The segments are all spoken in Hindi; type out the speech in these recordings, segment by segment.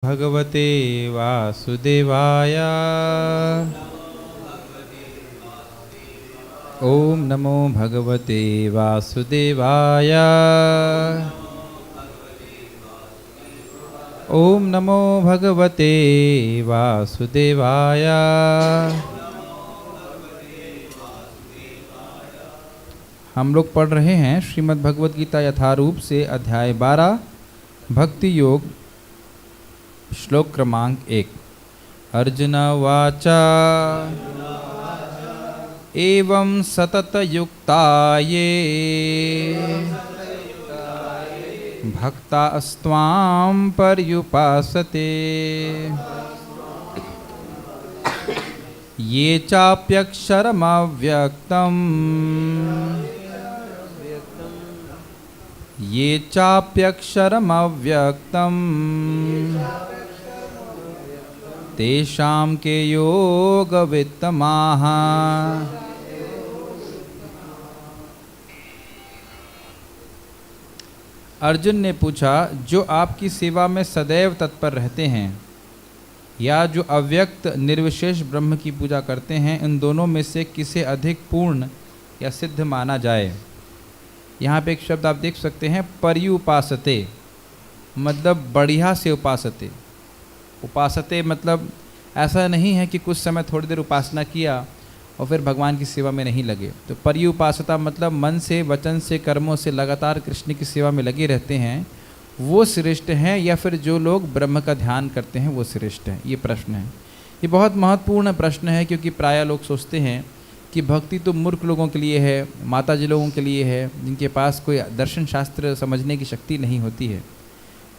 भगवते वासुदेवाय। ओम नमो भगवते वासुदेवाय। ओम नमो भगवते वासुदेवाय। हम लोग पढ़ रहे हैं श्रीमद् भगवद गीता यथारूप से अध्याय 12 भक्ति योग श्लोक क्रमांक 1। अर्जुन उवाच एवं सततयुक्ता ये भक्तास्त्वां पर्युपासते ये चाप्यक्षरमव्यक्तं तेषां के योगवित्तमाः। अर्जुन ने पूछा, जो आपकी सेवा में सदैव तत्पर रहते हैं या जो अव्यक्त निर्विशेष ब्रह्म की पूजा करते हैं, इन दोनों में से किसे अधिक पूर्ण या सिद्ध माना जाए। यहाँ पे एक शब्द आप देख सकते हैं, पर्युपासते, मतलब बढ़िया से उपासते। उपासते मतलब ऐसा नहीं है कि कुछ समय थोड़ी देर उपासना किया और फिर भगवान की सेवा में नहीं लगे। तो पर्युपासता मतलब मन से, वचन से, कर्मों से लगातार कृष्ण की सेवा में लगे रहते हैं, वो श्रेष्ठ हैं या फिर जो लोग ब्रह्म का ध्यान करते हैं वो श्रेष्ठ हैं। ये प्रश्न है, ये बहुत महत्वपूर्ण प्रश्न है, क्योंकि प्रायः लोग सोचते हैं कि भक्ति तो मूर्ख लोगों के लिए है, माताजी लोगों के लिए है, जिनके पास कोई दर्शन शास्त्र समझने की शक्ति नहीं होती है।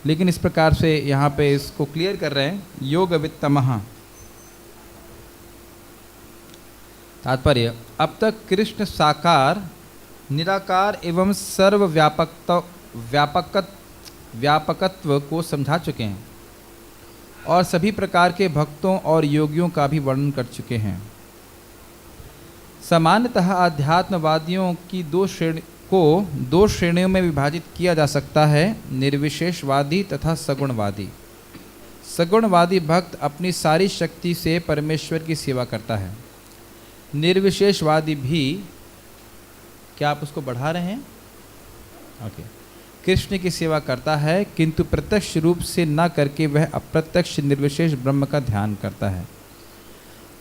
लेकिन इस प्रकार से यहाँ पे इसको क्लियर कर रहे हैं, योग वित्तमः। तात्पर्य, अब तक कृष्ण साकार, निराकार एवं व्यापकत्व को समझा चुके हैं और सभी प्रकार के भक्तों और योगियों का भी वर्णन कर चुके हैं। सामान्यतः आध्यात्मवादियों की दो श्रेणियों में विभाजित किया जा सकता है, निर्विशेषवादी तथा सगुणवादी। सगुणवादी भक्त अपनी सारी शक्ति से परमेश्वर की सेवा करता है। निर्विशेषवादी भी, क्या आप उसको बढ़ा रहे हैं? ओके। कृष्ण की सेवा करता है, किंतु प्रत्यक्ष रूप से न करके वह अप्रत्यक्ष निर्विशेष ब्रह्म का ध्यान करता है।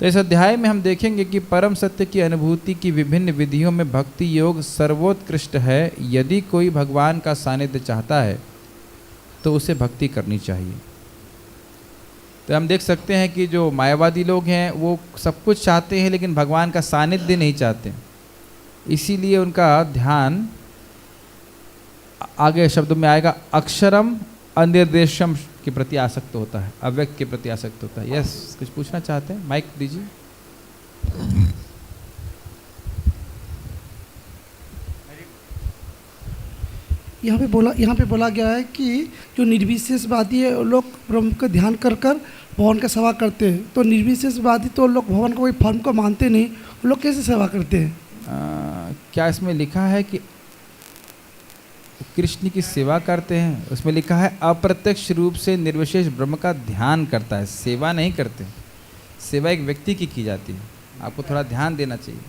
तो इस अध्याय में हम देखेंगे कि परम सत्य की अनुभूति की विभिन्न विधियों में भक्ति योग सर्वोत्कृष्ट है। यदि कोई भगवान का सानिध्य चाहता है तो उसे भक्ति करनी चाहिए। तो हम देख सकते हैं कि जो मायावादी लोग हैं वो सब कुछ चाहते हैं लेकिन भगवान का सानिध्य नहीं चाहते, इसीलिए उनका ध्यान आगे शब्दों में आएगा अक्षरम अनिर्देशम के प्रति आसक्त होता है, अव्यक्त के प्रति आसक्त होता है। यस, कुछ पूछना चाहते हैं? माइक दीजिए। यहाँ पे बोला गया है कि जो निर्विशेषवादी है वो लोग ब्रह्म का ध्यान कर भगवान का सेवा करते हैं। तो निर्विशेषवादी तो लोग भगवान को कोई फॉर्म को मानते नहीं, वो लोग कैसे सेवा करते हैं? क्या इसमें लिखा है कि कृष्ण की सेवा करते हैं? उसमें लिखा है अप्रत्यक्ष रूप से निर्विशेष ब्रह्म का ध्यान करता है, सेवा नहीं करते। सेवा एक व्यक्ति की जाती है, आपको थोड़ा ध्यान देना चाहिए।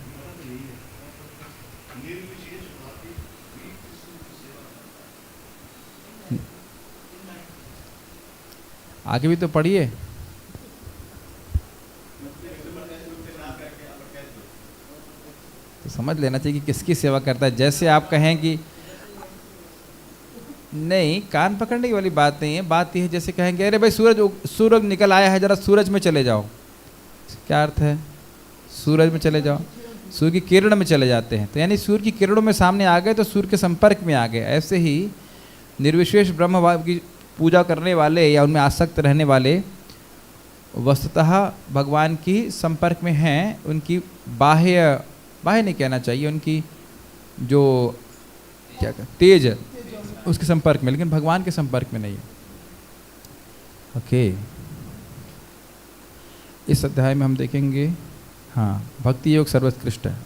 आगे भी तो पढ़िए। तो समझ लेना चाहिए कि किसकी सेवा करता है। जैसे आप कहें कि नहीं, कान पकड़ने की वाली बात नहीं है। बात यह है, जैसे कहेंगे अरे भाई सूरज निकल आया है, जरा सूरज में चले जाओ। क्या अर्थ है? सूरज में चले जाओ, सूर्य की किरण में चले जाते हैं, तो यानी सूर्य की किरणों में सामने आ गए तो सूर्य के संपर्क में आ गए। ऐसे ही निर्विशेष ब्रह्म की पूजा करने वाले या उनमें आसक्त रहने वाले वस्तुतः भगवान की संपर्क में हैं। उनकी बाह्य नहीं कहना चाहिए, उनकी जो क्या तेज उसके संपर्क में, लेकिन भगवान के संपर्क में नहीं है। ओके, इस अध्याय में हम देखेंगे, हाँ, भक्ति योग सर्वोत्कृष्ट है।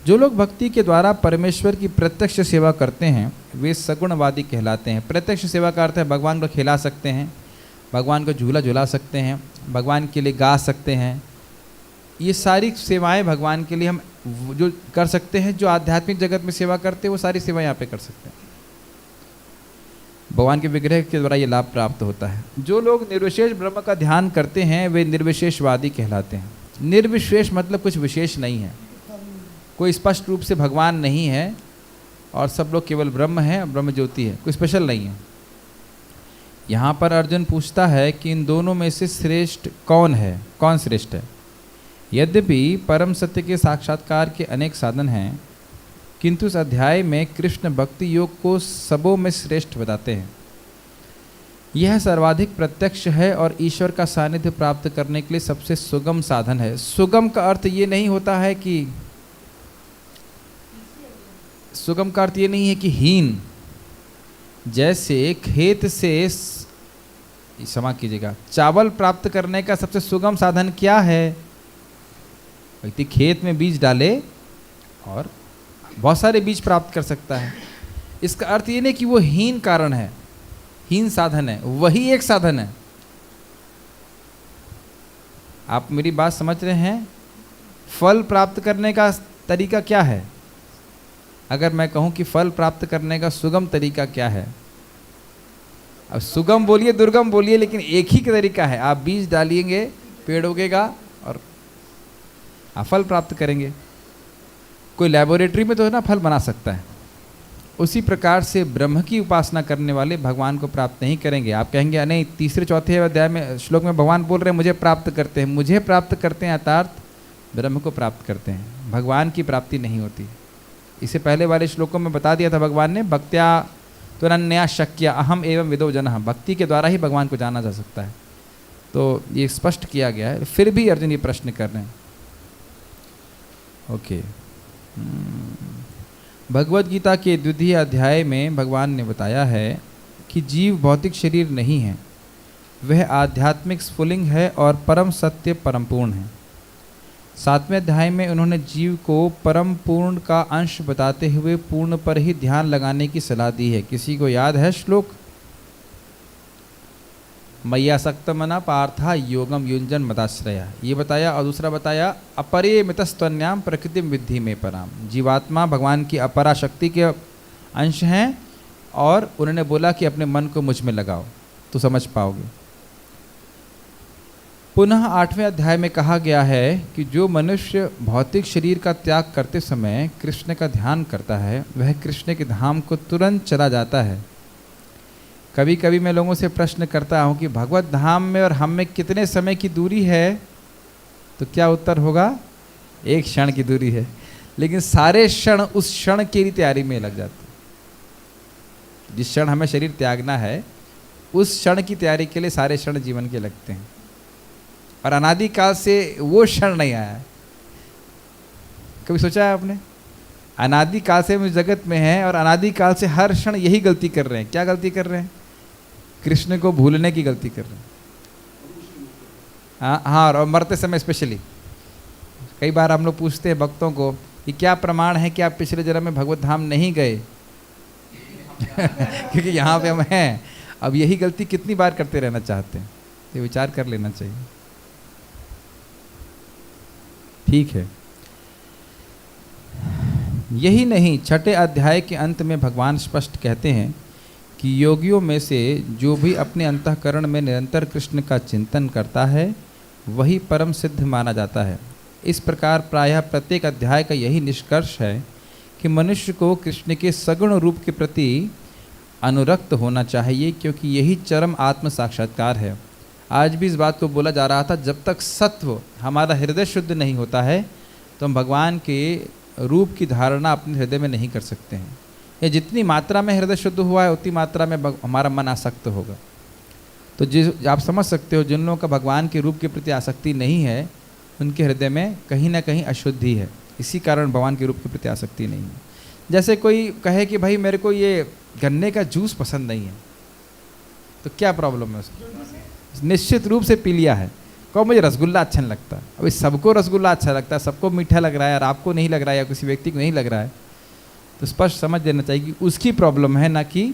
जो लोग भक्ति के द्वारा परमेश्वर की प्रत्यक्ष सेवा करते हैं वे सगुणवादी कहलाते हैं। प्रत्यक्ष सेवा का अर्थ है भगवान को खिला सकते हैं, भगवान को झूला झुला सकते हैं, भगवान के लिए गा सकते हैं। ये सारी सेवाएं भगवान के लिए हम जो कर सकते हैं, जो आध्यात्मिक जगत में सेवा करते हैं वो सारी सेवाएं यहाँ पे कर सकते हैं। भगवान के विग्रह के द्वारा ये लाभ प्राप्त होता है। जो लोग निर्विशेष ब्रह्म का ध्यान करते हैं वे निर्विशेषवादी कहलाते हैं। निर्विशेष मतलब कुछ विशेष नहीं है, कोई स्पष्ट रूप से भगवान नहीं है और सब लोग केवल ब्रह्म है, ब्रह्म ज्योति है, कोई स्पेशल नहीं है। यहाँ पर अर्जुन पूछता है कि इन दोनों में से श्रेष्ठ कौन है, कौन श्रेष्ठ है। यद्यपि परम सत्य के साक्षात्कार के अनेक साधन हैं, किंतु इस अध्याय में कृष्ण भक्ति योग को सबों में श्रेष्ठ बताते हैं। यह सर्वाधिक प्रत्यक्ष है और ईश्वर का सानिध्य प्राप्त करने के लिए सबसे सुगम साधन है। सुगम का अर्थ ये नहीं होता है कि, सुगम का अर्थ ये नहीं है कि हीन। जैसे खेत से, क्षमा कीजिएगा, चावल प्राप्त करने का सबसे सुगम साधन क्या है? व्यक्ति खेत में बीज डाले और बहुत सारे बीज प्राप्त कर सकता है। इसका अर्थ ये नहीं कि वो हीन कारण है, हीन साधन है, वही एक साधन है। आप मेरी बात समझ रहे हैं? फल प्राप्त करने का तरीका क्या है? अगर मैं कहूं कि फल प्राप्त करने का सुगम तरीका क्या है, अब सुगम बोलिए दुर्गम बोलिए, लेकिन एक ही तरीका है। आप बीज डालिएंगे, पेड़ उगेगा और आप फल प्राप्त करेंगे। कोई लेबोरेटरी में तो है ना फल बना सकता है। उसी प्रकार से ब्रह्म की उपासना करने वाले भगवान को प्राप्त नहीं करेंगे। आप कहेंगे नहीं, तीसरे चौथे अध्याय में श्लोक में भगवान बोल रहे हैं मुझे प्राप्त करते हैं, मुझे प्राप्त करते हैं अर्थात ब्रह्म को प्राप्त करते हैं, भगवान की प्राप्ति नहीं होती। इससे पहले वाले श्लोकों में बता दिया था भगवान ने, भक्त्या त्वनन्या शक्य अहम एवं विदो जनः, भक्ति के द्वारा ही भगवान को जाना जा सकता है। तो ये स्पष्ट किया गया है। फिर भी अर्जुन ये प्रश्न कर रहे हैं। ओके, भगवद गीता के द्वितीय अध्याय में भगवान ने बताया है कि जीव भौतिक शरीर नहीं है, वह आध्यात्मिक स्फुलिंग है और परम सत्य परम पूर्ण है। 7वें अध्याय में उन्होंने जीव को परम पूर्ण का अंश बताते हुए पूर्ण पर ही ध्यान लगाने की सलाह दी है। किसी को याद है श्लोक? मय्यासक्तमना पार्था योगम युञ्जन मदाश्रया, ये बताया। और दूसरा बताया अपरिमितस्त्वन्याम प्रकृतिम विद्धि में पराम, जीवात्मा भगवान की अपरा शक्ति के अंश हैं और उन्होंने बोला कि अपने मन को मुझ में लगाओ तो समझ पाओगे। पुनः 8वें अध्याय में कहा गया है कि जो मनुष्य भौतिक शरीर का त्याग करते समय कृष्ण का ध्यान करता है वह कृष्ण के धाम को तुरंत चला जाता है। कभी कभी मैं लोगों से प्रश्न करता हूँ कि भगवत धाम में और हम में कितने समय की दूरी है, तो क्या उत्तर होगा? 1 क्षण की दूरी है। लेकिन सारे क्षण उस क्षण की तैयारी में लग जाते हैं। जिस क्षण हमें शरीर त्यागना है उस क्षण की तैयारी के लिए सारे क्षण जीवन के लगते हैं, और अनादिकाल से वो क्षण नहीं आया है। कभी सोचा है आपने? अनादिकाल से हम इस जगत में हैं और अनादिकाल से हर क्षण यही गलती कर रहे हैं। क्या गलती कर रहे हैं? कृष्ण को भूलने की गलती कर रहे हैं। हाँ, और मरते समय स्पेशली कई बार हम लोग पूछते हैं भक्तों को कि क्या प्रमाण है कि आप पिछले जन्म में भगवत धाम नहीं गए क्योंकि यहाँ पे हम हैं। अब यही गलती कितनी बार करते रहना चाहते हैं, ये विचार कर लेना चाहिए। ठीक है, यही नहीं, 6ठे अध्याय के अंत में भगवान स्पष्ट कहते हैं कि योगियों में से जो भी अपने अंतःकरण में निरंतर कृष्ण का चिंतन करता है वही परम सिद्ध माना जाता है। इस प्रकार प्रायः प्रत्येक अध्याय का यही निष्कर्ष है कि मनुष्य को कृष्ण के सगुण रूप के प्रति अनुरक्त होना चाहिए, क्योंकि यही चरम आत्म साक्षात्कार है। आज भी इस बात को बोला जा रहा था, जब तक सत्व हमारा हृदय शुद्ध नहीं होता है तो हम भगवान के रूप की धारणा अपने हृदय में नहीं कर सकते हैं। या जितनी मात्रा में हृदय शुद्ध हुआ है उतनी मात्रा में हमारा मन आसक्त होगा। तो जिस आप समझ सकते हो, जिन लोगों का भगवान के रूप के प्रति आसक्ति नहीं है उनके हृदय में कहीं ना कहीं अशुद्धि है। इसी कारण भगवान के रूप के प्रति आसक्ति नहीं है। जैसे कोई कहे कि भाई मेरे को ये गन्ने का जूस पसंद नहीं है, तो क्या प्रॉब्लम है उसको? निश्चित रूप से पी लिया है। कहो मुझे रसगुल्ला अच्छा नहीं लगता, अभी सबको रसगुल्ला अच्छा लगता है, सबको मीठा लग रहा है और आपको नहीं लग रहा है या किसी व्यक्ति को नहीं लग रहा है, तो स्पष्ट समझ लेना चाहिए कि उसकी प्रॉब्लम है, ना कि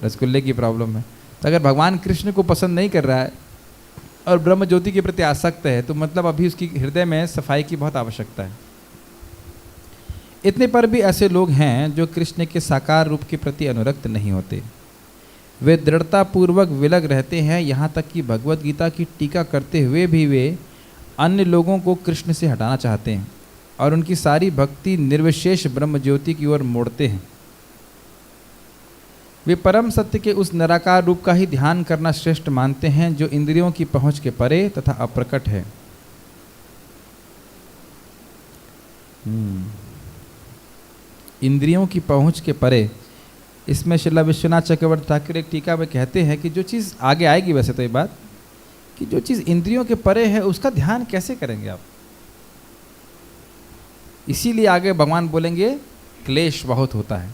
रसगुल्ले की प्रॉब्लम है। तो अगर भगवान कृष्ण को पसंद नहीं कर रहा है और ब्रह्म ज्योति के प्रति आसक्त है, तो मतलब अभी उसकी हृदय में सफाई की बहुत आवश्यकता है। इतने पर भी ऐसे लोग हैं जो कृष्ण के साकार रूप के प्रति अनुरक्त नहीं होते। वे दृढ़तापूर्वक विलग रहते हैं, यहाँ तक कि भगवत गीता की टीका करते हुए भी वे अन्य लोगों को कृष्ण से हटाना चाहते हैं और उनकी सारी भक्ति निर्विशेष ब्रह्म ज्योति की ओर मोड़ते हैं। वे परम सत्य के उस निराकार रूप का ही ध्यान करना श्रेष्ठ मानते हैं जो इंद्रियों की पहुंच के परे तथा अप्रकट है। इंद्रियों की पहुंच के परे, इसमें श्रील विश्वनाथ चक्रवर्ती ठाकुर एक टीका में कहते हैं कि जो चीज़ आगे आएगी, वैसे तो ये बात कि जो चीज़ इंद्रियों के परे है उसका ध्यान कैसे करेंगे आप। इसीलिए आगे भगवान बोलेंगे क्लेश बहुत होता है।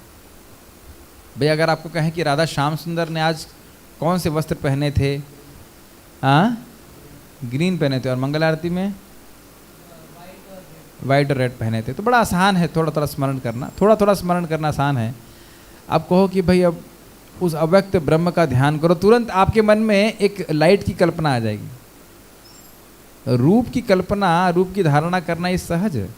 भाई अगर आपको कहें कि राधा श्याम सुंदर ने आज कौन से वस्त्र पहने थे, ग्रीन पहने थे, और मंगल आरती में वाइट और रेड पहने थे, तो बड़ा आसान है थोड़ा थोड़ा स्मरण करना, थोड़ा थोड़ा स्मरण करना आसान है। आप कहो कि भाई अब उस अव्यक्त ब्रह्म का ध्यान करो, तुरंत आपके मन में एक लाइट की कल्पना आ जाएगी। रूप की कल्पना, रूप की धारणा करना ये सहज है।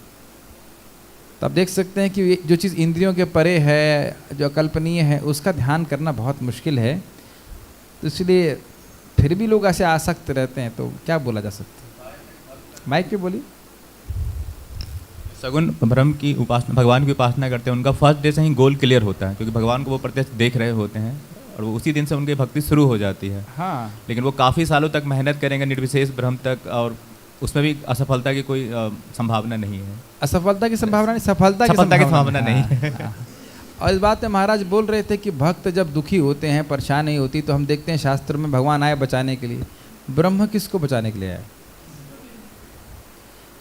तो आप देख सकते हैं कि जो चीज़ इंद्रियों के परे है, जो अकल्पनीय है, उसका ध्यान करना बहुत मुश्किल है। तो इसलिए फिर भी लोग ऐसे आसक्त रहते हैं, तो क्या बोला जा सकता है। माइक पे बोलिए। सगुण ब्रह्म की उपासना, भगवान की उपासना करते हैं, उनका फर्स्ट डे से ही गोल क्लियर होता है, क्योंकि भगवान को वो प्रत्यक्ष देख रहे होते हैं और वो उसी दिन से उनकी भक्ति शुरू हो जाती है। हाँ, लेकिन वो काफ़ी सालों तक मेहनत करेंगे निर्विशेष ब्रह्म तक, और उसमें भी असफलता की कोई संभावना नहीं है। असफलता की संभावना नहीं, सफलता की संभावना नहीं है। हाँ। और इस बात में महाराज बोल रहे थे कि भक्त जब दुखी होते हैं, परेशानी होती, तो हम देखते हैं शास्त्र में भगवान आए बचाने के लिए। ब्रह्म किसको बचाने के लिए आए।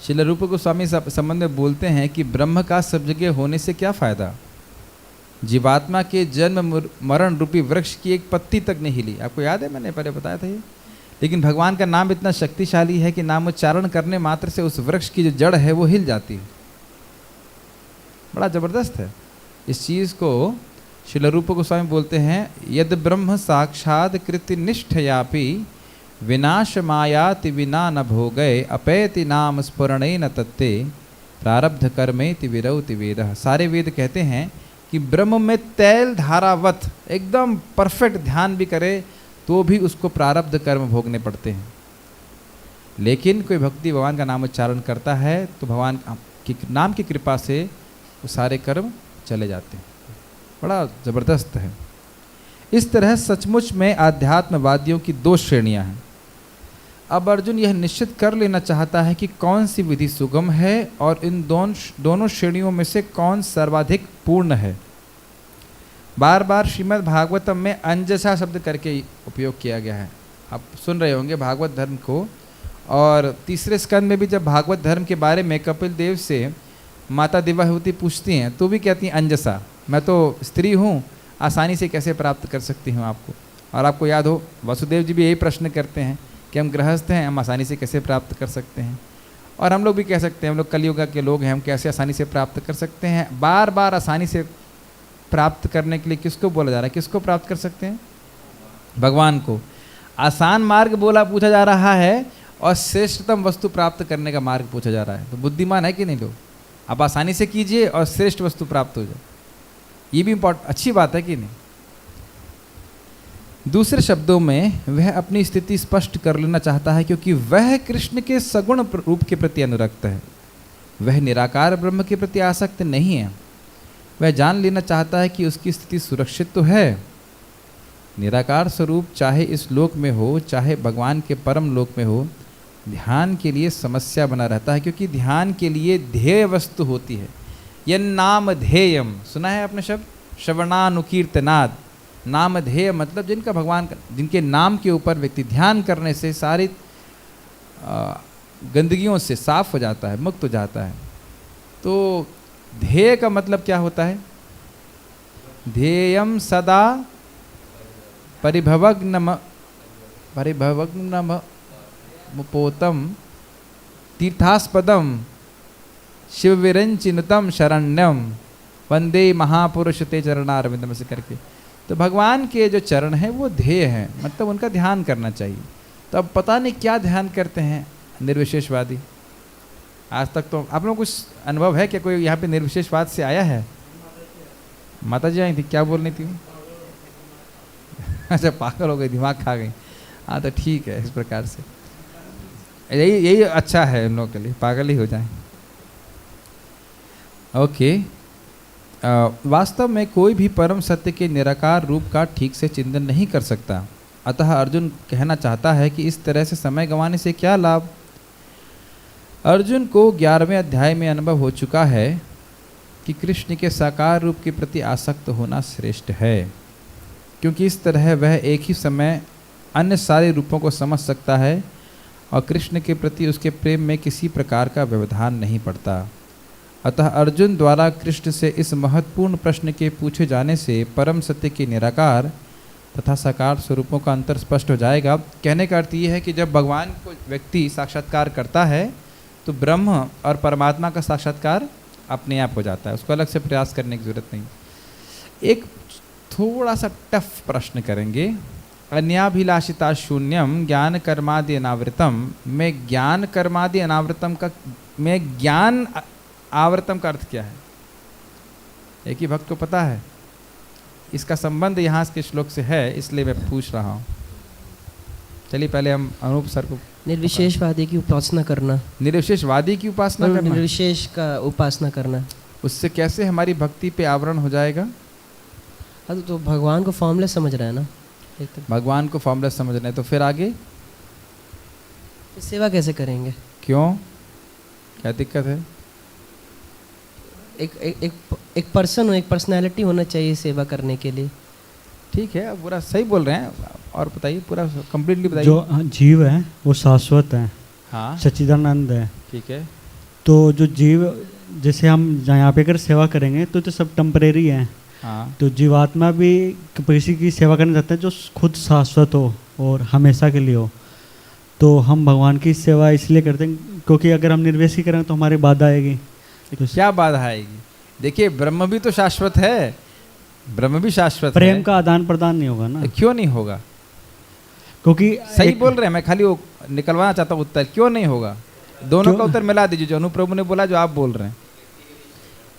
श्रील रूप गोस्वामी संबंध में बोलते हैं कि ब्रह्म का सब जगह होने से क्या फायदा, जीवात्मा के जन्म मरण रूपी वृक्ष की एक पत्ती तक नहीं हिली। आपको याद है, मैंने पहले बताया था ये। लेकिन भगवान का नाम इतना शक्तिशाली है कि नाम उच्चारण करने मात्र से उस वृक्ष की जो जड़ है वो हिल जाती है। बड़ा जबरदस्त है। इस चीज़ को श्रील रूप गोस्वामी बोलते हैं, यद ब्रह्म साक्षात कृति निष्ठयापि विनाश मायाति विना न भोगय अपैति नाम स्फुरणे न तत्ते प्रारब्ध कर्मेति विरौति वेदः। सारे वेद कहते हैं कि ब्रह्म में तैल धारावत एकदम परफेक्ट ध्यान भी करे तो भी उसको प्रारब्ध कर्म भोगने पड़ते हैं। लेकिन कोई भक्ति भगवान का नाम उच्चारण करता है तो भगवान की नाम की कृपा से वो सारे कर्म चले जाते हैं। बड़ा ज़बरदस्त है। इस तरह सचमुच में आध्यात्मवादियों की दो श्रेणियां हैं। अब अर्जुन यह निश्चित कर लेना चाहता है कि कौन सी विधि सुगम है और इन दोनों श्रेणियों में से कौन सर्वाधिक पूर्ण है। बार बार श्रीमद् भागवतम में अंजसा शब्द करके उपयोग किया गया है। आप सुन रहे होंगे भागवत धर्म को। और तीसरे स्कंद में भी जब भागवत धर्म के बारे में कपिल देव से माता देवाहुति पूछती हैं तो भी कहती हैं अंजसा, मैं तो स्त्री हूँ, आसानी से कैसे प्राप्त कर सकती हूँ आपको। और आपको याद हो वसुदेव जी भी यही प्रश्न करते हैं कि हम गृहस्थ हैं, हम आसानी से कैसे प्राप्त कर सकते हैं। और हम लोग भी कह सकते हैं, हम लोग कलयुग के लोग हैं, हम कैसे आसानी से प्राप्त कर सकते हैं। बार बार आसानी से प्राप्त करने के लिए किसको बोला जा रहा है, किसको प्राप्त कर सकते हैं, भगवान को। आसान मार्ग पूछा जा रहा है और श्रेष्ठतम वस्तु प्राप्त करने का मार्ग पूछा जा रहा है। तो बुद्धिमान है कि नहीं लोग। आप आसानी से कीजिए और श्रेष्ठ वस्तु प्राप्त हो जाए, ये भी अच्छी बात है कि नहीं। दूसरे शब्दों में वह अपनी स्थिति स्पष्ट कर लेना चाहता है क्योंकि वह कृष्ण के सगुण रूप के प्रति अनुरक्त है, वह निराकार ब्रह्म के प्रति आसक्त नहीं है। वह जान लेना चाहता है कि उसकी स्थिति सुरक्षित तो है। निराकार स्वरूप चाहे इस लोक में हो चाहे भगवान के परम लोक में हो, ध्यान के लिए समस्या बना रहता है क्योंकि ध्यान के लिए ध्येय वस्तु होती है। यह नाम ध्येयम, सुना है आपने शब्द, श्रवणानुकीर्तनाद। नाम ध्येय मतलब जिनका भगवान, जिनके नाम के ऊपर व्यक्ति ध्यान करने से सारी गंदगियों से साफ हो जाता है, मुक्त हो जाता है। तो ध्येय का मतलब क्या होता है, ध्येयम सदा परिभवग्नम मुपोतम तीर्थास्पदम शिवविरंचिनुतम शरण्यम वंदे महापुरुष ते चरणारविंदम से करके। तो भगवान के जो चरण हैं वो ध्येय हैं, मतलब उनका ध्यान करना चाहिए। तो अब पता नहीं क्या ध्यान करते हैं निर्विशेषवादी। आज तक तो आप लोगों को कुछ अनुभव है क्या, कोई यहाँ पे निर्विशेषवाद से आया है? माता जी आई थी, क्या बोल रही थी? अच्छा, पागल हो गई, दिमाग खा गई। हाँ तो ठीक है, इस प्रकार से यही अच्छा है उन लोगों के लिए, पागल ही हो जाए। ओके। वास्तव में कोई भी परम सत्य के निराकार रूप का ठीक से चिंतन नहीं कर सकता। अतः अर्जुन कहना चाहता है कि इस तरह से समय गंवाने से क्या लाभ। अर्जुन को 11वें अध्याय में अनुभव हो चुका है कि कृष्ण के साकार रूप के प्रति आसक्त होना श्रेष्ठ है, क्योंकि इस तरह वह एक ही समय अन्य सारे रूपों को समझ सकता है और कृष्ण के प्रति उसके प्रेम में किसी प्रकार का व्यवधान नहीं पड़ता। अतः अर्जुन द्वारा कृष्ण से इस महत्वपूर्ण प्रश्न के पूछे जाने से परम सत्य के निराकार तथा साकार स्वरूपों का अंतर स्पष्ट हो जाएगा। कहने का अर्थ ये है कि जब भगवान को व्यक्ति साक्षात्कार करता है तो ब्रह्म और परमात्मा का साक्षात्कार अपने आप हो जाता है, उसको अलग से प्रयास करने की जरूरत नहीं। एक थोड़ा सा टफ प्रश्न करेंगे। अन्याभिलाषिता शून्यम ज्ञान कर्मादि अनावृतम में ज्ञान कर्मादि अनावृतम का में ज्ञान आवृतम का अर्थ क्या है? एक ही भक्त को पता है। इसका संबंध यहाँ के श्लोक से है, इसलिए मैं पूछ रहा हूँ। चलिए पहले हम अनूप सर को। निर्विशेषवादी की उपासना करना। निर्विशेषवादी की उपासना करना, निर्विशेष का उपासना करना। उससे कैसे हमारी भक्ति पे आवरण हो जाएगा? हाँ तो भगवान को फॉर्मलेस समझ रहा है ना, भगवान को फॉर्मलेस समझ रहे हैं, तो फिर आगे सेवा कैसे करेंगे? क्यों, क्या दिक्कत है? एक पर्सन हो, एक पर्सनैलिटी होना चाहिए सेवा करने के लिए। ठीक है, पूरा सही बोल रहे हैं। और बताइए, पूरा कंप्लीटली बताइए। जो जीव है वो शाश्वत है, हाँ सच्चिदानंद है। ठीक है। तो जो जीव, जैसे हम यहाँ पे अगर सेवा करेंगे तो सब टेम्परेरी है। हाँ। तो जीवात्मा भी किसी की सेवा करना चाहते हैं जो खुद शाश्वत हो और हमेशा के लिए हो। तो हम भगवान की सेवा इसलिए करते हैं क्योंकि अगर हम निर्वेशी करेंगे तो हमारी बाधा आएगी। तो क्या बाधा आएगी? देखिए, ब्रह्म भी तो शाश्वत है, ब्रह्म भी शाश्वत है। प्रेम का आदान प्रदान नहीं होगा ना। क्यों नहीं होगा? क्योंकि सही बोल रहे हैं, मैं खाली वो निकलवाना चाहता हूँ उत्तर। क्यों नहीं होगा? दोनों का उत्तर मिला दीजिए, जो अनुप्रभु ने बोला, जो आप बोल रहे हैं।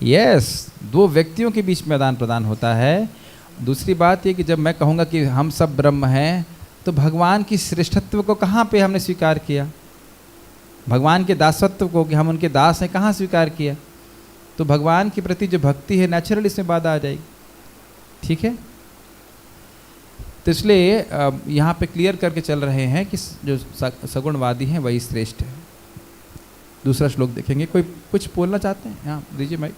यस, दो व्यक्तियों के बीच में आदान प्रदान होता है। दूसरी बात ये कि जब मैं कहूँगा कि हम सब ब्रह्म हैं, तो भगवान की श्रेष्ठत्व को कहाँ पे हमने स्वीकार किया? भगवान के दासत्व को, कि हम उनके दास हैं, कहाँ स्वीकार किया? तो भगवान के प्रति जो भक्ति है, नेचुरल इसमें बाधा आ जाएगी। ठीक है, तो इसलिए यहाँ पे क्लियर करके चल रहे हैं कि जो सगुणवादी हैं वही श्रेष्ठ है। दूसरा श्लोक देखेंगे। कोई कुछ बोलना चाहते हैं? यहाँ दीजिए माइक।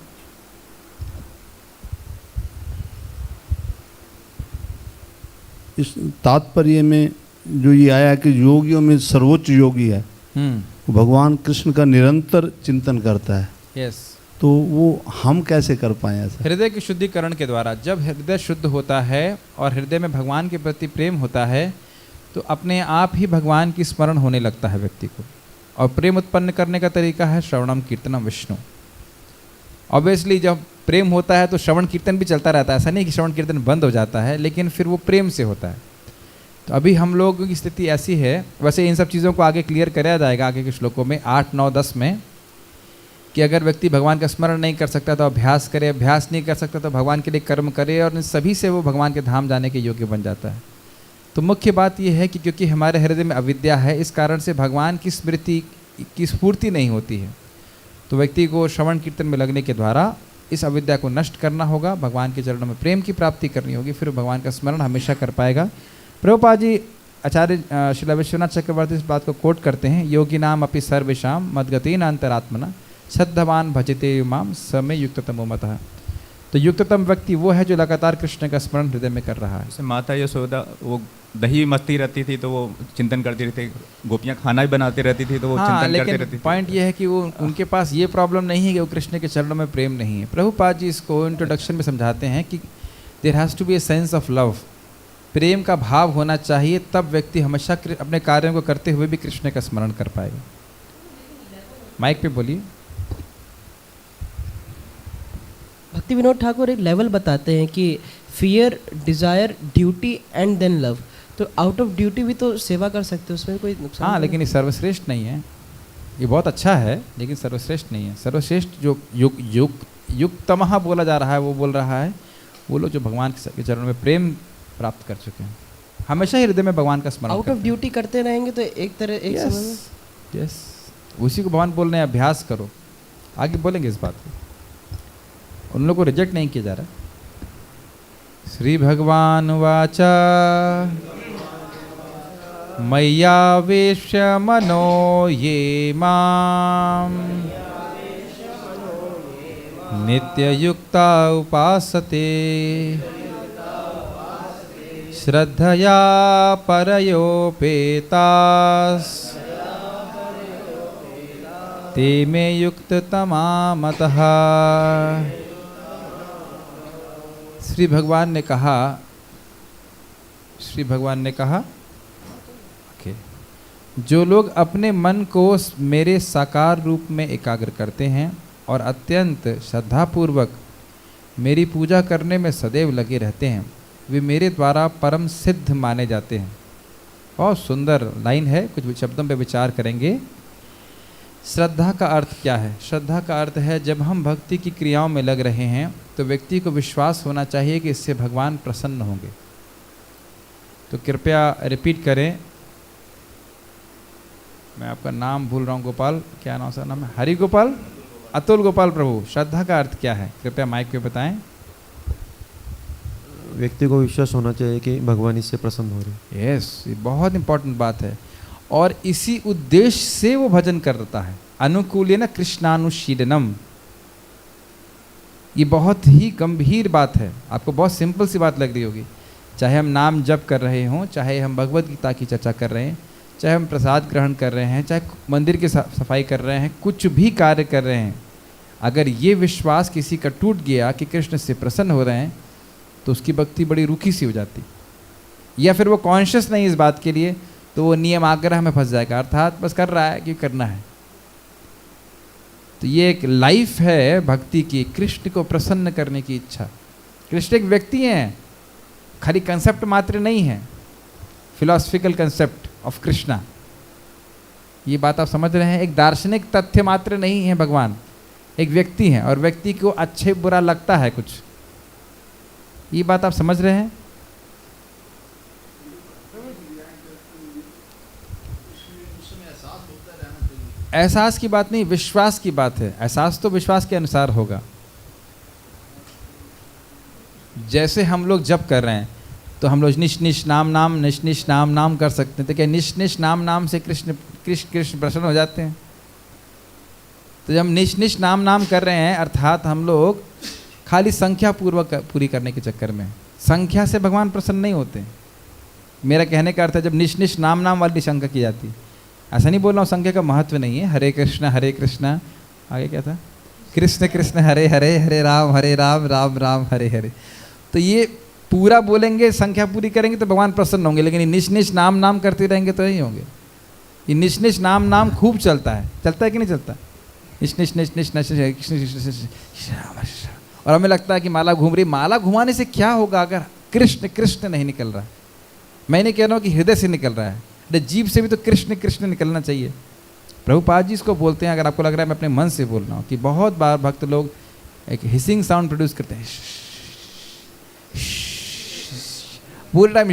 इस तात्पर्य में जो ये आया कि योगियों में सर्वोच्च योगी है, वो भगवान कृष्ण का निरंतर चिंतन करता है। यस। तो वो हम कैसे कर पाए ऐसा? हृदय के शुद्धिकरण के द्वारा। जब हृदय शुद्ध होता है और हृदय में भगवान के प्रति प्रेम होता है, तो अपने आप ही भगवान की स्मरण होने लगता है व्यक्ति को। और प्रेम उत्पन्न करने का तरीका है श्रवणम कीर्तनम विष्णु। ऑब्वियसली जब प्रेम होता है तो श्रवण कीर्तन भी चलता रहता है, ऐसा नहीं कि श्रवण कीर्तन बंद हो जाता है, लेकिन फिर वो प्रेम से होता है। तो अभी हम लोगों की स्थिति ऐसी है, वैसे इन सब चीज़ों को आगे क्लियर कराया जाएगा आगे के श्लोकों में 8, 9, 10 में, कि अगर व्यक्ति भगवान का स्मरण नहीं कर सकता तो अभ्यास करे, अभ्यास नहीं कर सकता तो भगवान के लिए कर्म करे, और इन सभी से वो भगवान के धाम जाने के योग्य बन जाता है। तो मुख्य बात यह है कि क्योंकि हमारे हृदय में अविद्या है, इस कारण से भगवान की स्मृति की स्फूर्ति नहीं होती है। तो व्यक्ति को श्रवण कीर्तन में लगने के द्वारा इस अविद्या को नष्ट करना होगा, भगवान के चरणों में प्रेम की प्राप्ति करनी होगी, फिर भगवान का स्मरण हमेशा कर पाएगा। प्रभुपाद जी आचार्य श्रील विश्वनाथ चक्रवर्ती इस बात को कोट करते हैं, योगी नाम अपि सर्वेषाम मद्गतेन अंतरात्मना श्रद्धवान भजते युमाम समय युक्ततमो मतः। तो युक्ततम व्यक्ति वो है जो लगातार कृष्ण का स्मरण हृदय में कर रहा है। जैसे माता यशोदा वो दही मस्ती रहती थी तो वो चिंतन करती रहती, गोपियाँ खाना भी बनाती रहती थी तो वो चिंतन करती रहती थी। पॉइंट ये है कि वो उनके पास ये प्रॉब्लम नहीं है कि वो कृष्ण के चरणों में प्रेम नहीं है। प्रभुपाद जी इसको इंट्रोडक्शन में समझाते हैं कि there has to be a sense of love, प्रेम का भाव होना चाहिए, तब व्यक्ति हमेशा अपने कार्यों को करते हुए भी कृष्ण का स्मरण कर पाएगा। माइक पे बोलिए। भक्ति विनोद ठाकुर एक लेवल बताते हैं कि fear, desire, duty and then love. तो आउट ऑफ ड्यूटी भी तो सेवा कर सकते हो, उसमें कोई नुकसान हाँ, नहीं लेकिन ये सर्वश्रेष्ठ नहीं है। ये बहुत अच्छा है लेकिन सर्वश्रेष्ठ नहीं है। सर्वश्रेष्ठ जो युक्तमः बोला जा रहा है, वो बोल रहा है वो लोग जो भगवान के चरणों में प्रेम प्राप्त कर चुके हैं, हमेशा ही हृदय में भगवान का स्मरण आउट ऑफ ड्यूटी करते रहेंगे तो एक तरह एक समय में यस, उसी को भगवान बोल रहे हैं अभ्यास करो। आगे बोलेंगे इस बात को, उन लोगों को रिजेक्ट नहीं किया जा रहा। श्री भगवान वाचा मय्यावेश्य मनो ये माम नित्ययुक्ता उपासते श्रद्धया परयोपेतास ते मे युक्ततमा मतः। श्री भगवान ने कहा जो लोग अपने मन को मेरे साकार रूप में एकाग्र करते हैं और अत्यंत श्रद्धापूर्वक मेरी पूजा करने में सदैव लगे रहते हैं, वे मेरे द्वारा परम सिद्ध माने जाते हैं। बहुत सुंदर लाइन है, कुछ शब्दों पे विचार करेंगे। श्रद्धा का अर्थ क्या है? श्रद्धा का अर्थ है जब हम भक्ति की क्रियाओं में लग रहे हैं तो व्यक्ति को विश्वास होना चाहिए कि इससे भगवान प्रसन्न होंगे। तो कृपया रिपीट करें। मैं आपका नाम भूल रहा हूँ, गोपाल, क्या नाम सा नाम है? हरि गोपाल, अतुल गोपाल प्रभु। श्रद्धा का अर्थ क्या है? कृपया माइक पे बताएं। व्यक्ति को विश्वास होना चाहिए कि भगवान इससे प्रसन्न हो रहे। यस, ये बहुत इंपॉर्टेंट बात है और इसी उद्देश्य से वो भजन करता है। अनुकूलेन कृष्णानुशीलनम, ये बहुत ही गंभीर बात है। आपको बहुत सिंपल सी बात लग रही होगी। चाहे हम नाम जप कर रहे हों, चाहे हम भगवत गीता की चर्चा कर रहे हैं, चाहे हम प्रसाद ग्रहण कर रहे हैं, चाहे मंदिर की सफाई कर रहे हैं, कुछ भी कार्य कर रहे हैं, अगर ये विश्वास किसी का टूट गया कि कृष्ण से प्रसन्न हो रहे हैं तो उसकी भक्ति बड़ी रूखी सी हो जाती। या फिर वो कॉन्शियस नहीं इस बात के लिए, तो वो नियम आग्रह में फंस जाएगा, अर्थात बस कर रहा है कि करना है। तो ये एक लाइफ है भक्ति की, कृष्ण को प्रसन्न करने की इच्छा। कृष्ण एक व्यक्ति हैं, खाली कंसेप्ट मात्र नहीं है, फिलोसफिकल कंसेप्ट ऑफ कृष्णा। ये बात आप समझ रहे हैं? एक दार्शनिक तथ्य मात्र नहीं है भगवान, एक व्यक्ति है और व्यक्ति को अच्छे बुरा लगता है कुछ। ये बात आप समझ रहे हैं? एहसास की बात नहीं, विश्वास की बात है। एहसास तो विश्वास के अनुसार होगा। जैसे हम लोग जप कर रहे हैं तो हम लोग निश निश नाम नाम निश निश नाम नाम कर सकते हैं, तो क्या निश निश नाम नाम से कृष्ण कृष्ण कृष्ण प्रसन्न हो जाते हैं? तो जब हम निश निश नाम नाम कर रहे हैं, अर्थात हम लोग खाली संख्या पूर्वक पूरी करने के चक्कर में, संख्या से भगवान प्रसन्न नहीं होते। मेरा कहने का अर्थ है जब निश निश नाम नाम वाली शंका की जाती, ऐसा नहीं बोल रहा हूँ संख्या का महत्व नहीं है। हरे कृष्ण, आगे क्या था? कृष्ण कृष्ण हरे हरे, हरे राम राम राम हरे हरे। तो ये पूरा बोलेंगे, संख्या पूरी करेंगे तो भगवान प्रसन्न होंगे, लेकिन ये निश निश नाम नाम करते रहेंगे तो नहीं होंगे। ये निश निश नाम नाम खूब चलता है कि नहीं चलता? निश निश निश निश निश, और हमें लगता है कि माला घूम रही। माला घुमाने से क्या होगा अगर कृष्ण कृष्ण नहीं निकल रहा है? मैं नहीं कह रहा हूँ कि हृदय से निकल रहा है, जीभ से भी तो कृष्ण कृष्ण निकलना चाहिए। प्रभुपाद जी इसको बोलते हैं, अगर आपको लग रहा है मैं अपने मन से बोल रहा हूँ, कि बहुत बार भक्त लोग एक हिसिंग साउंड प्रोड्यूस करते हैं, पूरे टाइम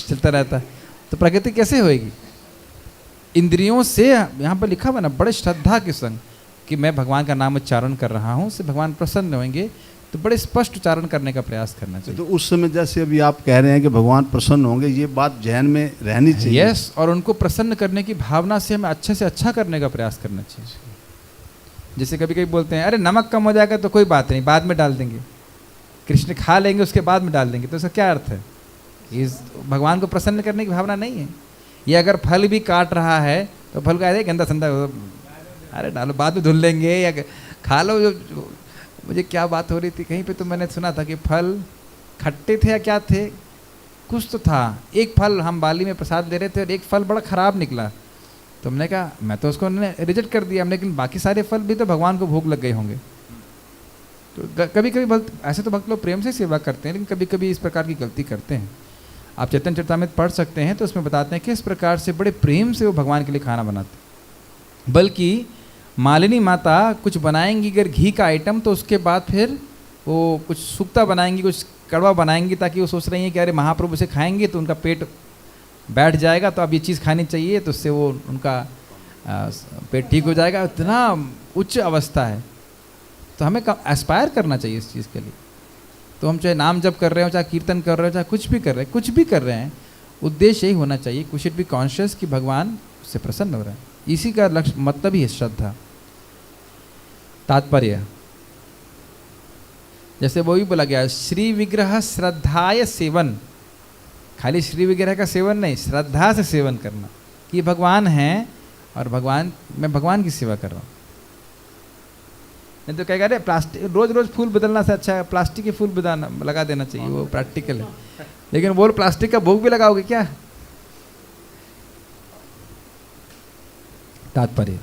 चलता रहता है, तो प्रकृति कैसे होएगी? इंद्रियों से, यहाँ पर लिखा हुआ ना बड़े श्रद्धा के संग कि मैं भगवान का नाम उच्चारण कर रहा हूँ, उससे भगवान प्रसन्न होंगे, तो बड़े स्पष्ट उच्चारण करने का प्रयास करना चाहिए। तो उस समय जैसे अभी आप कह रहे हैं कि भगवान प्रसन्न होंगे, ये बात जहन में रहनी चाहिए। यस, और उनको प्रसन्न करने की भावना से हमें अच्छे से अच्छा करने का प्रयास करना चाहिए। जैसे कभी कभी बोलते हैं अरे नमक कम हो जाएगा तो कोई बात नहीं, बाद में डाल देंगे, कृष्ण खा लेंगे उसके बाद में डाल देंगे, तो इसका क्या अर्थ है? इस भगवान को प्रसन्न करने की भावना नहीं है। ये अगर फल भी काट रहा है तो फल का गंदा संदा, अरे डालो बाद में धुल लेंगे या खा लो। जो मुझे क्या बात हो रही थी कहीं पे, तो मैंने सुना था कि फल खट्टे थे या क्या थे, कुछ तो था। एक फल हम बाली में प्रसाद दे रहे थे और एक फल बड़ा ख़राब निकला, तो हमने कहा, मैं तो उसको रिजेक्ट कर दिया हमने, लेकिन बाकी सारे फल भी तो भगवान को भोग लग गए होंगे। तो कभी कभी भक्त, ऐसे तो भक्त लोग प्रेम से सेवा करते हैं, लेकिन कभी कभी इस प्रकार की गलती करते हैं। आप चैतन्य चरितामृत पढ़ सकते हैं, तो उसमें बताते हैं किस प्रकार से बड़े प्रेम से वो भगवान के लिए खाना बनाते हैं। बल्कि मालिनी माता कुछ बनाएंगी अगर घी का आइटम, तो उसके बाद फिर वो कुछ सूखता बनाएंगी, कुछ कड़वा बनाएंगी, ताकि वो सोच रही हैं कि अरे महाप्रभु से खाएंगे तो उनका पेट बैठ जाएगा, तो अब ये चीज़ खानी चाहिए, तो उससे वो उनका पेट ठीक हो जाएगा। इतना उच्च अवस्था है, तो हमें एस्पायर करना चाहिए इस चीज़ के लिए। तो हम चाहे नाम जप कर रहे हो, चाहे कीर्तन कर रहे हो, चाहे कुछ भी कर रहे हैं, उद्देश्य यही होना चाहिए, वी शुड बी कॉन्शियस कि भगवान से प्रसन्न हो रहे हैं। इसी का लक्ष्य मतलब ही है श्रद्धा। तात्पर्य जैसे वो भी बोला गया, श्री विग्रह श्रद्धाय सेवन, खाली श्री विग्रह का सेवन नहीं, श्रद्धा से सेवन करना कि भगवान हैं और मैं भगवान की सेवा कर रहा हूँ। नहीं तो कहेगा अरे प्लास्टिक रोज रोज फूल बदलना से अच्छा है प्लास्टिक के फूल लगा देना चाहिए, वो प्रैक्टिकल है। लेकिन वो प्लास्टिक का भोग भी लगाओगे क्या? तात्पर्य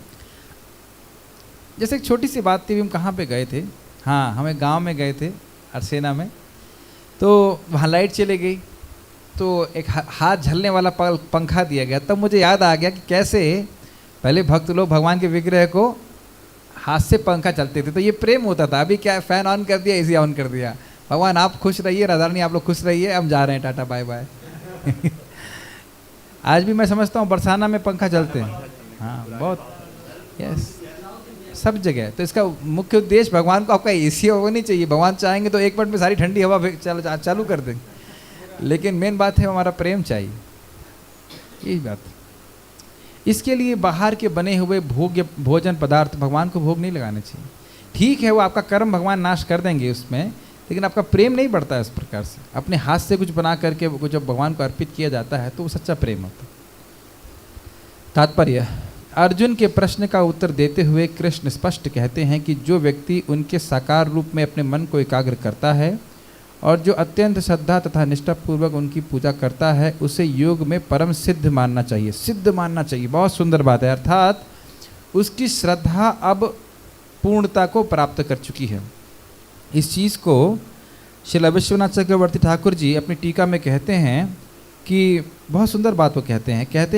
जैसे एक छोटी सी बात थी, हम कहाँ पे गए थे, हाँ हमें गांव में गए थे अरसेना में, तो वहाँ लाइट चली गई, तो एक हाथ झलने वाला पंखा दिया गया। तब मुझे याद आ गया कि कैसे पहले भक्त लोग भगवान के विग्रह को हाथ से पंखा चलते थे, तो ये प्रेम होता था। अभी क्या, फैन ऑन कर दिया, एसी ऑन कर दिया, भगवान आप खुश रहिए, राधा रानी आप लोग खुश रहिए, हम जा रहे हैं, टाटा बाय बाय। आज भी मैं समझता हूँ बरसाना में पंखा चलते हैं, हाँ बहुत, यस सब जगह। तो इसका मुख्य उद्देश्य भगवान को आपका एसी होनी चाहिए। भगवान चाहेंगे तो एक मिनट में सारी ठंडी हवा चालू कर देंगे, लेकिन मेन बात है हमारा प्रेम चाहिए, यही बात। इसके लिए बाहर के बने हुए भोजन पदार्थ भगवान को भोग नहीं लगाने चाहिए। ठीक है वो आपका कर्म भगवान नाश कर देंगे उसमें, लेकिन आपका प्रेम नहीं बढ़ता है इस प्रकार से। अपने हाथ से कुछ बना करके कुछ जब भगवान को अर्पित किया जाता है तो वो सच्चा प्रेम होता है। तात्पर्य अर्जुन के प्रश्न का उत्तर देते हुए कृष्ण स्पष्ट कहते हैं कि जो व्यक्ति उनके साकार रूप में अपने मन को एकाग्र करता है और जो अत्यंत श्रद्धा तथा निष्ठापूर्वक उनकी पूजा करता है, उसे योग में परम सिद्ध मानना चाहिए। सिद्ध मानना चाहिए, बहुत सुंदर बात है। अर्थात उसकी श्रद्धा अब पूर्णता को प्राप्त कर चुकी है। इस चीज़ को श्रील विश्वनाथ चक्रवर्ती ठाकुर जी अपनी टीका में कहते हैं कि बहुत सुंदर बात वो कहते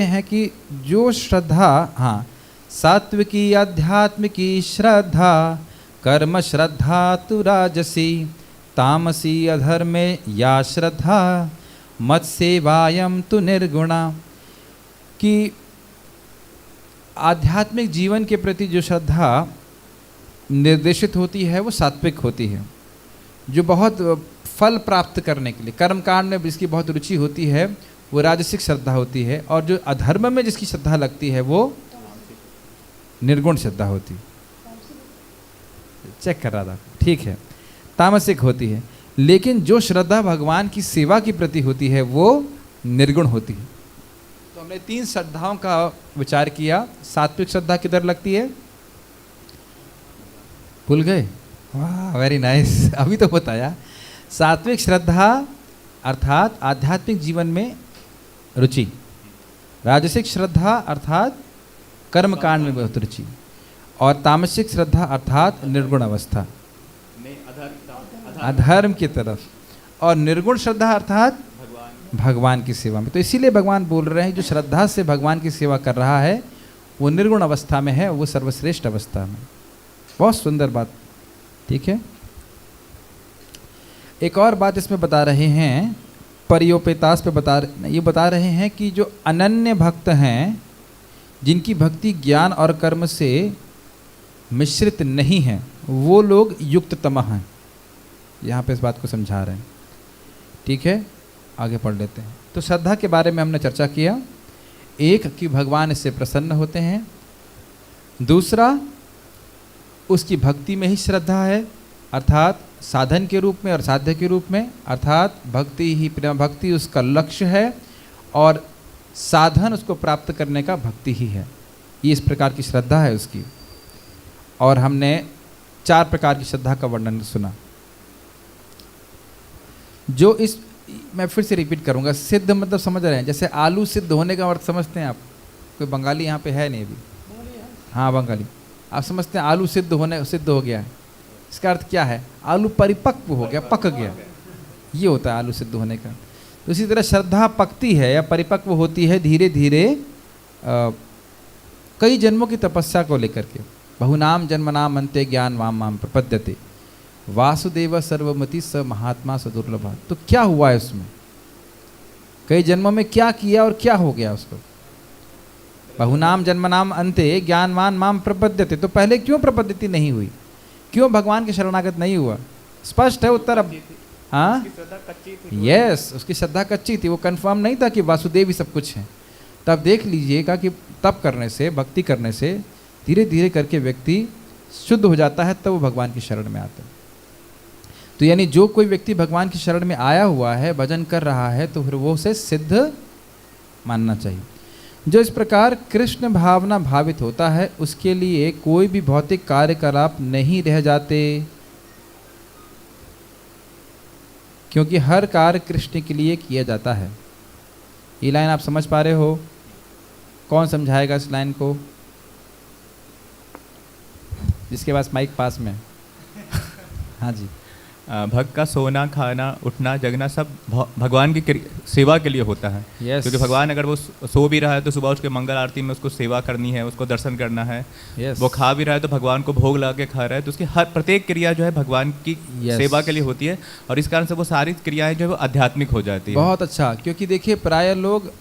हैं कि जो श्रद्धा, हाँ, सात्विकी आध्यात्मिकी श्रद्धा कर्म श्रद्धा तु राजसी तामसी अधर्मे या श्रद्धा मत सेवायम तु निर्गुणा। कि आध्यात्मिक जीवन के प्रति जो श्रद्धा निर्देशित होती है वो सात्विक होती है, जो बहुत फल प्राप्त करने के लिए कर्म कांड में जिसकी बहुत रुचि होती है वो राजसिक श्रद्धा होती है, और जो अधर्म में जिसकी श्रद्धा लगती है वो निर्गुण श्रद्धा होती है। चेक कर रहा था, ठीक है, तामसिक होती है। लेकिन जो श्रद्धा भगवान की सेवा के प्रति होती है वो निर्गुण होती है। तो हमने 3 श्रद्धाओं का विचार किया। सात्विक श्रद्धा किधर लगती है, भूल गए? वाह वेरी नाइस, अभी तो बताया। सात्विक श्रद्धा अर्थात आध्यात्मिक जीवन में रुचि, राजसिक श्रद्धा अर्थात कर्म कांड में बहुत रुचि, और तामसिक श्रद्धा अर्थात निर्गुण अवस्था, अधर्म की तरफ, और निर्गुण श्रद्धा अर्थात भगवान की सेवा में। तो इसीलिए भगवान बोल रहे हैं जो श्रद्धा से भगवान की सेवा कर रहा है वो निर्गुण अवस्था में है, वो सर्वश्रेष्ठ अवस्था में। बहुत सुंदर बात, ठीक है। एक और बात इसमें बता रहे हैं, परियोपेतास पे बता रहे हैं कि जो अनन्य भक्त हैं, जिनकी भक्ति ज्ञान और कर्म से मिश्रित नहीं है, वो लोग युक्ततम हैं। यहाँ पे इस बात को समझा रहे हैं, ठीक है। आगे पढ़ लेते हैं। तो श्रद्धा के बारे में हमने चर्चा किया, एक कि भगवान इससे प्रसन्न होते हैं, दूसरा उसकी भक्ति में ही श्रद्धा है, अर्थात साधन के रूप में और साध्य के रूप में, अर्थात भक्ति ही प्रेम भक्ति उसका लक्ष्य है और साधन उसको प्राप्त करने का भक्ति ही है। ये इस प्रकार की श्रद्धा है उसकी। और हमने 4 प्रकार की श्रद्धा का वर्णन सुना। जो इस, मैं फिर से रिपीट करूंगा, सिद्ध मतलब समझ रहे हैं, जैसे आलू सिद्ध होने का अर्थ समझते हैं आप? कोई बंगाली यहाँ पे है नहीं अभी? हाँ बंगाली। आप समझते हैं आलू सिद्ध हो गया है, इसका अर्थ क्या है? आलू परिपक्व हो गया, पक गया, ये होता है आलू सिद्ध होने का। तो इसी तरह श्रद्धा पकती है या परिपक्व होती है धीरे धीरे कई जन्मों की तपस्या को लेकर के। बहुनाम जन्मनाम अंते ज्ञान वाम माम प्रपद्यते वासुदेव सर्वमति स महात्मा स दुर्लभ। तो क्या हुआ है उसमें? कई जन्मों में क्या किया और क्या हो गया उसको? बहुनाम जन्मनाम अंते ज्ञानवान माम प्रपद्यते। तो पहले क्यों प्रपद्यति नहीं हुई? क्यों भगवान के शरणागत नहीं हुआ? स्पष्ट है उत्तर अब। हाँ, यस, उसकी श्रद्धा कच्ची थी, वो कंफर्म नहीं था कि वासुदेव ही सब कुछ है। तब देख लीजिएगा कि तप करने से, भक्ति करने से धीरे धीरे करके व्यक्ति शुद्ध हो जाता है, तब वो भगवान की शरण में आता है। तो यानी जो कोई व्यक्ति भगवान की शरण में आया हुआ है, भजन कर रहा है, तो फिर वो उसे सिद्ध मानना चाहिए। जो इस प्रकार कृष्ण भावना भावित होता है, उसके लिए कोई भी भौतिक कार्यकलाप नहीं रह जाते, क्योंकि हर कार्य कृष्ण के लिए किया जाता है। ये लाइन आप समझ पा रहे हो? कौन समझाएगा इस लाइन को? जिसके पास माइक पास में। हाँ जी। भक्त का सोना, खाना, उठना, जगना सब भगवान की सेवा के लिए होता है। Yes. क्योंकि भगवान अगर वो सो भी रहा है तो सुबह उठ के मंगल आरती में उसको सेवा करनी है, उसको दर्शन करना है। Yes. वो खा भी रहा है तो भगवान को भोग लगा के खा रहा है, तो उसकी हर प्रत्येक क्रिया जो है भगवान की Yes. सेवा के लिए होती है, और इस कारण से वो सारी क्रियाएं जो है वो आध्यात्मिक हो जाती है। बहुत अच्छा, क्योंकि देखिए प्राय लोग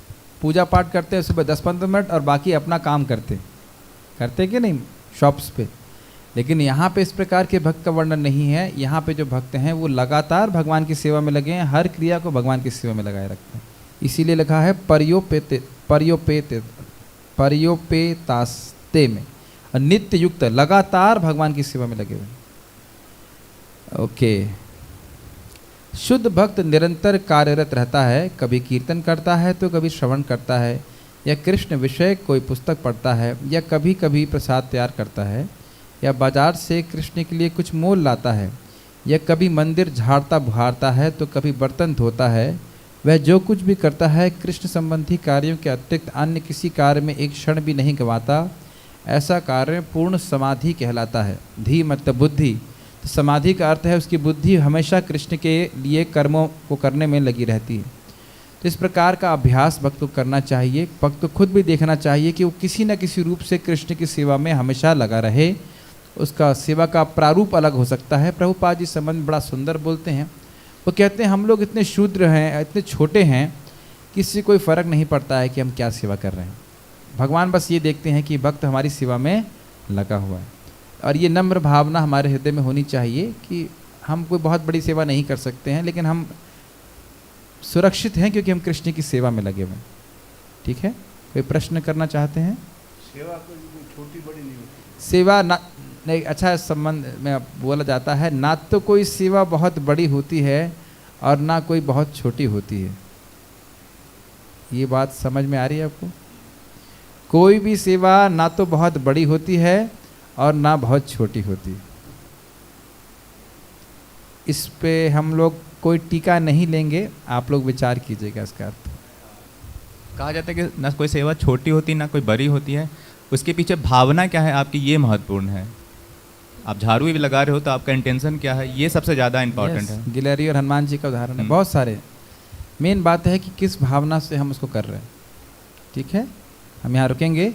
पूजा पाठ करते हैं सुबह 10-15 मिनट और बाकी अपना काम करते कि नहीं शॉप्स पे। लेकिन यहाँ पे इस प्रकार के भक्त का वर्णन नहीं है। यहाँ पे जो भक्त हैं वो लगातार भगवान की सेवा में लगे हैं, हर क्रिया को भगवान की सेवा में लगाए रखते हैं। इसीलिए लिखा है पर्योपेतास्ते में, और नित्य युक्त, लगातार भगवान की सेवा में लगे हुए। ओके। शुद्ध भक्त निरंतर कार्यरत रहता है, कभी कीर्तन करता है तो कभी श्रवण करता है, या कृष्ण विषय कोई पुस्तक पढ़ता है, या कभी कभी प्रसाद तैयार करता है, या बाजार से कृष्ण के लिए कुछ मोल लाता है, या कभी मंदिर झाड़ता बुहारता है तो कभी बर्तन धोता है। वह जो कुछ भी करता है कृष्ण संबंधी कार्यों के अतिरिक्त अन्य किसी कार्य में एक क्षण भी नहीं गंवाता। ऐसा कार्य पूर्ण समाधि कहलाता है। धी मतलब बुद्धि, तो समाधि का अर्थ है उसकी बुद्धि हमेशा कृष्ण के लिए कर्मों को करने में लगी रहती है। तो इस प्रकार का अभ्यास भक्त को करना चाहिए। भक्त को खुद भी देखना चाहिए कि वो किसी न किसी रूप से कृष्ण की सेवा में हमेशा लगा रहे। उसका सेवा का प्रारूप अलग हो सकता है। प्रभुपाद जी संबंध बड़ा सुंदर बोलते हैं। वो कहते हैं हम लोग इतने शूद्र हैं, इतने छोटे हैं, किसी कोई फ़र्क नहीं पड़ता है कि हम क्या सेवा कर रहे हैं। भगवान बस ये देखते हैं कि भक्त हमारी सेवा में लगा हुआ है। और ये नम्र भावना हमारे हृदय में होनी चाहिए कि हम कोई बहुत बड़ी सेवा नहीं कर सकते हैं, लेकिन हम सुरक्षित हैं क्योंकि हम कृष्ण की सेवा में लगे हुए हैं। ठीक है, कोई प्रश्न करना चाहते हैं? सेवा कोई छोटी बड़ी नहीं होती। सेवा ना नहीं, अच्छा संबंध में बोला जाता है, ना तो कोई सेवा बहुत बड़ी होती है और ना कोई बहुत छोटी होती है। ये बात समझ में आ रही है आपको? कोई भी सेवा ना तो बहुत बड़ी होती है और ना बहुत छोटी होती है। इस पे हम लोग कोई टीका नहीं लेंगे, आप लोग विचार कीजिएगा इसका अर्थ। कहा जाता है कि ना कोई सेवा छोटी होती ना कोई बड़ी होती है, उसके पीछे भावना क्या है आपकी, ये महत्वपूर्ण है। आप झाड़ू भी लगा रहे हो तो आपका इंटेंशन क्या है, ये सबसे ज़्यादा इंपॉर्टेंट है। गिलहरी और हनुमान जी का उदाहरण है, बहुत सारे। मेन बात है कि किस भावना से हम उसको कर रहे हैं। ठीक है, हम यहाँ रुकेंगे।